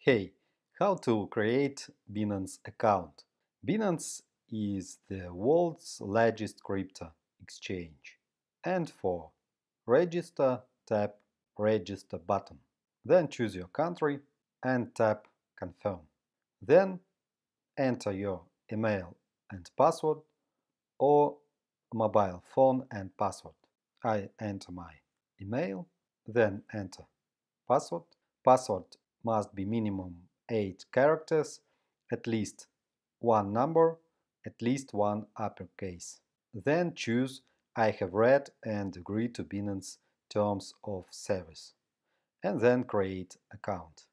Hey, how to create Binance account? Binance is the world's largest crypto exchange. And for register, tap register button. Then choose your country and tap confirm. Then enter your email and password or mobile phone and password. I enter my email, then enter password. Password must be minimum 8 characters, at least one number, at least one uppercase. Then choose I have read and agreed to Binance terms of service, and then create account.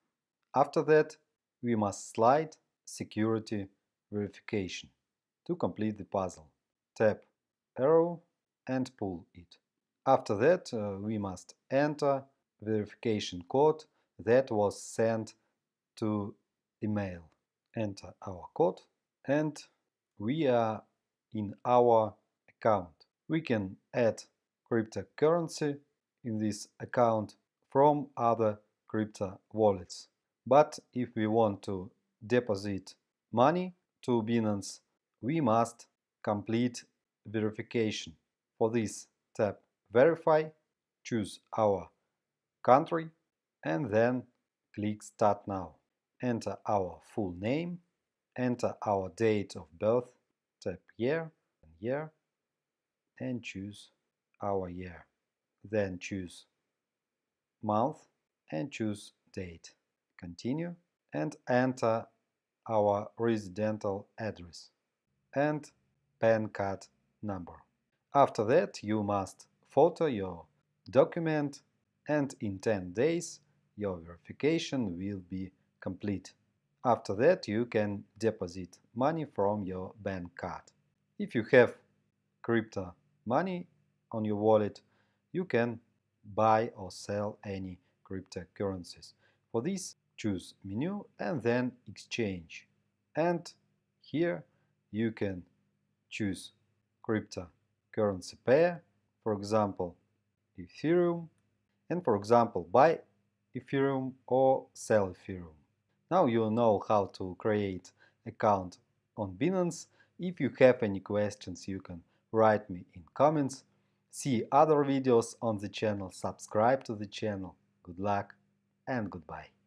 After that, we must slide security verification to complete the puzzle. Tap arrow and pull it. After that, we must enter verification code that was sent to email. Enter our code and we are in our account. We can add cryptocurrency in this account from other crypto wallets. But if we want to deposit money to Binance, we must complete verification. For this, tap Verify, choose our country, and then click Start Now. Enter our full name, enter our date of birth, tap year, and choose our year. Then choose month and choose date. Continue and enter our residential address and PAN card number. After that, you must photo your document and in 10 days your verification will be complete. After that, you can deposit money from your bank card. If you have crypto money on your wallet, you can buy or sell any cryptocurrencies. For this, choose menu and then exchange. And here you can choose cryptocurrency pair, for example, Ethereum, and for example, buy Ethereum or sell Ethereum. Now you know how to create account on Binance. If you have any questions, you can write me in comments. See other videos on the channel, subscribe to the channel. Good luck and goodbye.